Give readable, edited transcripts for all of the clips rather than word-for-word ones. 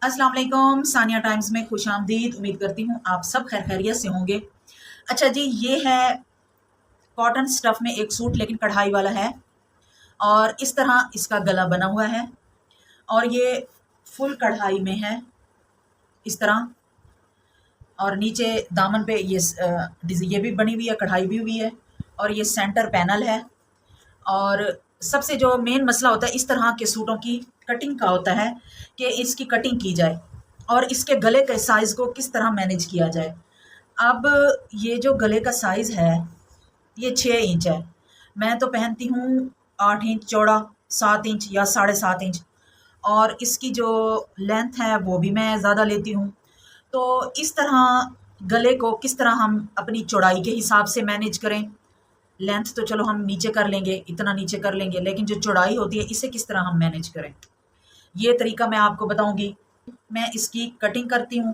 अस्सलाम वालेकुम। सानिया टाइम्स में खुश आमदीद। उम्मीद करती हूँ आप सब खैर खैरियत से होंगे। अच्छा जी, ये है कॉटन स्टफ़ में एक सूट, लेकिन कढ़ाई वाला है और इस तरह इसका गला बना हुआ है और ये फुल कढ़ाई में है इस तरह। और नीचे दामन पे ये भी बनी हुई है, कढ़ाई भी हुई है और ये सेंटर पैनल है। और सबसे जो मेन मसला होता है इस तरह के सूटों की कटिंग का होता है कि इसकी कटिंग की जाए और इसके गले के साइज़ को किस तरह मैनेज किया जाए। अब ये जो गले का साइज़ है ये 6 इंच है। मैं तो पहनती हूँ 8 इंच चौड़ा, 7 इंच या 7.5 इंच, और इसकी जो लेंथ है वो भी मैं ज़्यादा लेती हूँ। तो इस तरह गले को किस तरह हम अपनी चौड़ाई के हिसाब से मैनेज करें। लेंथ तो चलो हम नीचे कर लेंगे, इतना नीचे कर लेंगे, लेकिन जो चौड़ाई होती है इसे किस तरह हम मैनेज करें, ये तरीका मैं आपको बताऊंगी। मैं इसकी कटिंग करती हूँ,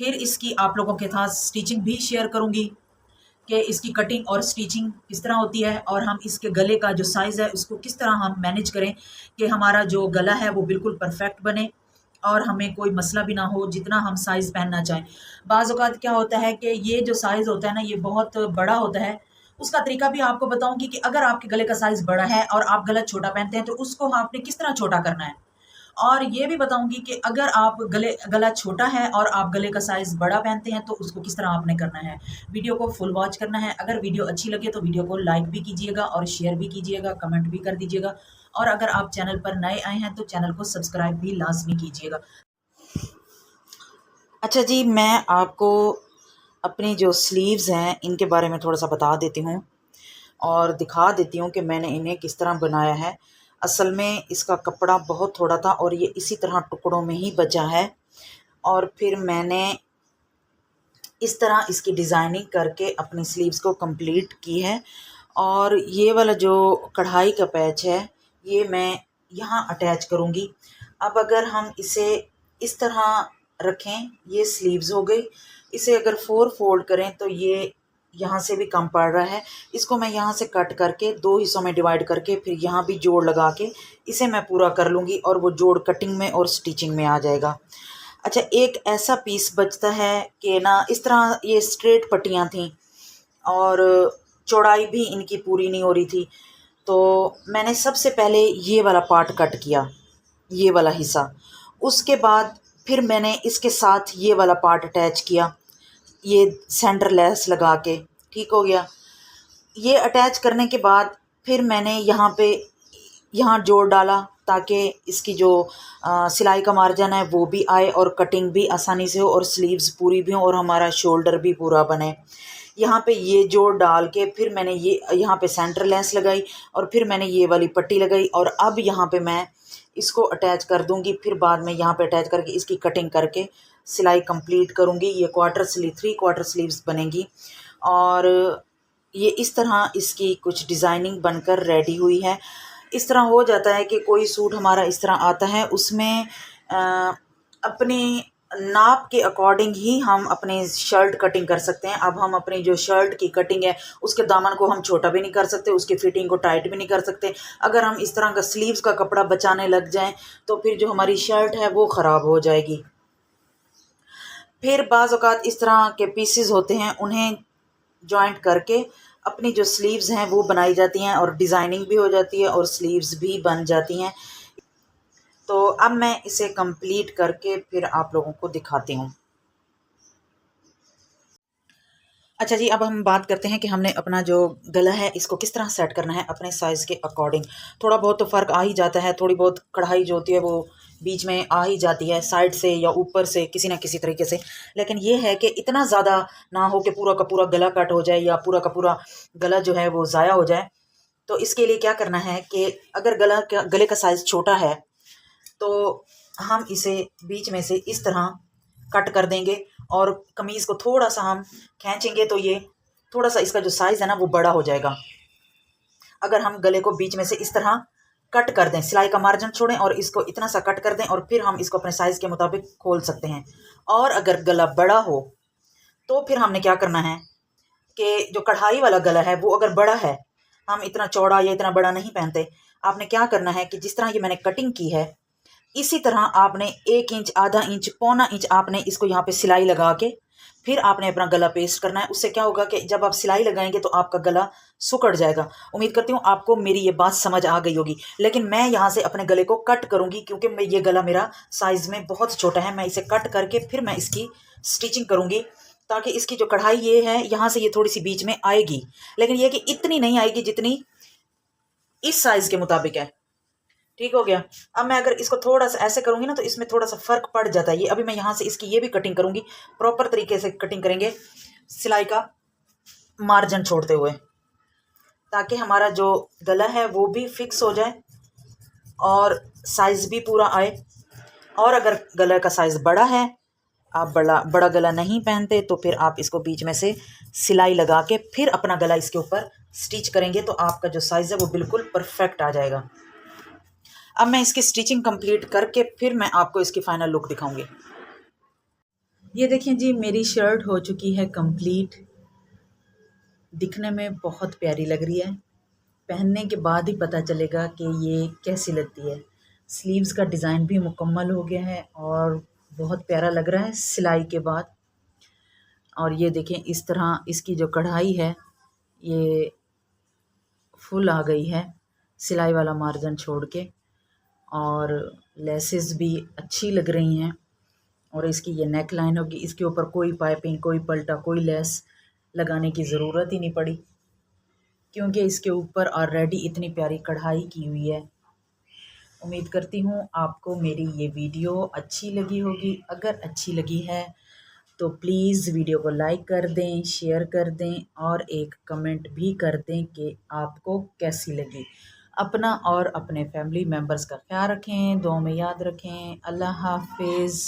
फिर इसकी आप लोगों के साथ स्टिचिंग भी शेयर करूँगी कि इसकी कटिंग और स्टिचिंग किस तरह होती है और हम इसके गले का जो साइज़ है उसको किस तरह हम मैनेज करें कि हमारा जो गला है वो बिल्कुल परफेक्ट बने और हमें कोई मसला भी ना हो जितना हम साइज़ पहनना चाहें। बाज़ औक़ात क्या होता है कि ये जो साइज़ होता है ना ये बहुत बड़ा होता है। उसका तरीका भी आपको बताऊँगी कि अगर आपके गले का साइज़ बड़ा है और आप गला छोटा पहनते हैं तो उसको आपने किस तरह छोटा करना है। और ये भी बताऊँगी कि अगर आप गला छोटा है और आप गले का साइज़ बड़ा पहनते हैं तो उसको किस तरह आपने करना है। वीडियो को फुल वॉच करना है। अगर वीडियो अच्छी लगे तो वीडियो को लाइक भी कीजिएगा और शेयर भी कीजिएगा, कमेंट भी कर दीजिएगा, और अगर आप चैनल पर नए आए हैं तो चैनल को सब्सक्राइब भी लाज़मी कीजिएगा। अच्छा जी, मैं आपको अपनी जो स्लीव्स हैं इनके बारे में थोड़ा-सा बता देती हूँ और दिखा देती हूँ कि मैंने इन्हें किस तरह बनाया है। असल में इसका कपड़ा बहुत थोड़ा था और ये इसी तरह टुकड़ों में ही बचा है और फिर मैंने इस तरह इसकी डिज़ाइनिंग करके अपनी स्लीव्स को कंप्लीट की है। और ये वाला जो कढ़ाई का पैच है ये मैं यहाँ अटैच करूँगी। अब अगर हम इसे इस तरह रखें, ये स्लीव्स हो गई। इसे अगर 4 फोल्ड करें तो ये यहाँ से भी कम पड़ रहा है। इसको मैं यहाँ से कट करके 2 हिस्सों में डिवाइड करके फिर यहाँ भी जोड़ लगा के इसे मैं पूरा कर लूँगी और वो जोड़ कटिंग में और स्टिचिंग में आ जाएगा। अच्छा, एक ऐसा पीस बचता है कि ना इस तरह ये स्ट्रेट पट्टियाँ थीं और चौड़ाई भी इनकी पूरी नहीं हो रही थी। तो मैंने सबसे पहले ये वाला पार्ट कट किया, ये वाला हिस्सा। उसके बाद फिर मैंने इसके साथ ये वाला पार्ट अटैच किया, ये सेंटर लेस लगा के। ठीक हो गया। ये अटैच करने के बाद फिर मैंने यहाँ जोड़ डाला ताकि इसकी जो सिलाई का मार्जिन है वो भी आए और कटिंग भी आसानी से हो और स्लीव्स पूरी भी हो और हमारा शोल्डर भी पूरा बने। यहाँ पे ये जोड़ डाल के फिर मैंने ये यहाँ पे सेंटर लेस लगाई और फिर मैंने ये वाली पट्टी लगाई और अब यहाँ पे मैं इसको अटैच कर दूँगी। फिर बाद में यहाँ पे अटैच करके इसकी कटिंग करके सिलाई कंप्लीट करूँगी। ये 3 क्वार्टर स्लीव्स बनेंगी और ये इस तरह इसकी कुछ डिज़ाइनिंग बनकर रेडी हुई है। इस तरह हो जाता है कि कोई सूट हमारा इस तरह आता है, उसमें अपनी नाप के अकॉर्डिंग ही हम अपनी शर्ट कटिंग कर सकते हैं। अब हम अपनी जो शर्ट की कटिंग है उसके दामन को हम छोटा भी नहीं कर सकते, उसकी फिटिंग को टाइट भी नहीं कर सकते। अगर हम इस तरह का स्लीव्स का कपड़ा बचाने लग जाएं तो फिर जो हमारी शर्ट है वो ख़राब हो जाएगी। फिर बाज़ औक़ात इस तरह के पीसेस होते हैं, उन्हें जॉइंट करके अपनी जो स्लीव्स हैं वो बनाई जाती हैं और डिज़ाइनिंग भी हो जाती है और स्लीव्स भी बन जाती हैं। तो अब मैं इसे कंप्लीट करके फिर आप लोगों को दिखाती हूँ। अच्छा जी, अब हम बात करते हैं कि हमने अपना जो गला है इसको किस तरह सेट करना है अपने साइज़ के अकॉर्डिंग। थोड़ा बहुत तो फ़र्क आ ही जाता है, थोड़ी बहुत कढ़ाई जो होती है वो बीच में आ ही जाती है, साइड से या ऊपर से किसी ना किसी तरीके से। लेकिन ये है कि इतना ज़्यादा ना हो कि पूरा का पूरा गला कट हो जाए या पूरा का पूरा गला जो है वो ज़ाया हो जाए। तो इसके लिए क्या करना है कि अगर गले का साइज़ छोटा है तो हम इसे बीच में से इस तरह कट कर देंगे और कमीज़ को थोड़ा सा हम खींचेंगे तो ये थोड़ा सा इसका जो साइज़ है ना वो बड़ा हो जाएगा। अगर हम गले को बीच में से इस तरह कट कर दें, सिलाई का मार्जिन छोड़ें और इसको इतना सा कट कर दें और फिर हम इसको अपने साइज़ के मुताबिक खोल सकते हैं। और अगर गला बड़ा हो तो फिर हमने क्या करना है कि जो कढ़ाई वाला गला है वो अगर बड़ा है, हम इतना चौड़ा या इतना बड़ा नहीं पहनते, आपने क्या करना है कि जिस तरह ये मैंने कटिंग की है इसी तरह आपने 1 इंच, आधा इंच, पौना इंच आपने इसको यहाँ पे सिलाई लगा के फिर आपने अपना गला पेस्ट करना है। उससे क्या होगा कि जब आप सिलाई लगाएंगे तो आपका गला सुकड़ जाएगा। उम्मीद करती हूँ आपको मेरी ये बात समझ आ गई होगी। लेकिन मैं यहाँ से अपने गले को कट करूँगी क्योंकि मैं ये गला मेरा साइज़ में बहुत छोटा है। मैं इसे कट करके फिर मैं इसकी स्टिचिंग करूँगी ताकि इसकी जो कढ़ाई ये है यहाँ से ये थोड़ी सी बीच में आएगी, लेकिन ये कि इतनी नहीं आएगी जितनी इस साइज़ के मुताबिक है। ठीक हो गया। अब मैं अगर इसको थोड़ा सा ऐसे करूंगी ना तो इसमें थोड़ा सा फर्क पड़ जाता है। ये अभी मैं यहाँ से इसकी ये भी कटिंग करूंगी, प्रॉपर तरीके से कटिंग करेंगे सिलाई का मार्जिन छोड़ते हुए, ताकि हमारा जो गला है वो भी फिक्स हो जाए और साइज भी पूरा आए। और अगर गला का साइज बड़ा है, आप बड़ा गला नहीं पहनते, तो फिर आप इसको बीच में से सिलाई लगा के फिर अपना गला इसके ऊपर स्टिच करेंगे तो आपका जो साइज है वो बिल्कुल परफेक्ट आ जाएगा। अब मैं इसकी स्टिचिंग कंप्लीट करके फिर मैं आपको इसकी फाइनल लुक दिखाऊंगी। ये देखिए जी, मेरी शर्ट हो चुकी है कंप्लीट। दिखने में बहुत प्यारी लग रही है, पहनने के बाद ही पता चलेगा कि ये कैसी लगती है। स्लीव्स का डिज़ाइन भी मुकम्मल हो गया है और बहुत प्यारा लग रहा है सिलाई के बाद। और ये देखें, इस तरह इसकी जो कढ़ाई है ये फुल आ गई है सिलाई वाला मार्जिन छोड़ के, और लेसेस भी अच्छी लग रही हैं। और इसकी ये नेक लाइन होगी, इसके ऊपर कोई पाइपिंग, कोई पल्टा, कोई लेस लगाने की ज़रूरत ही नहीं पड़ी क्योंकि इसके ऊपर ऑलरेडी इतनी प्यारी कढ़ाई की हुई है। उम्मीद करती हूँ आपको मेरी ये वीडियो अच्छी लगी होगी। अगर अच्छी लगी है तो प्लीज़ वीडियो को लाइक कर दें, शेयर कर दें और एक कमेंट भी कर दें कि आपको कैसी लगी। अपना और अपने फैमिली मेम्बर्स का ख्याल रखें, दुआ में याद रखें। अल्लाह हाफिज़।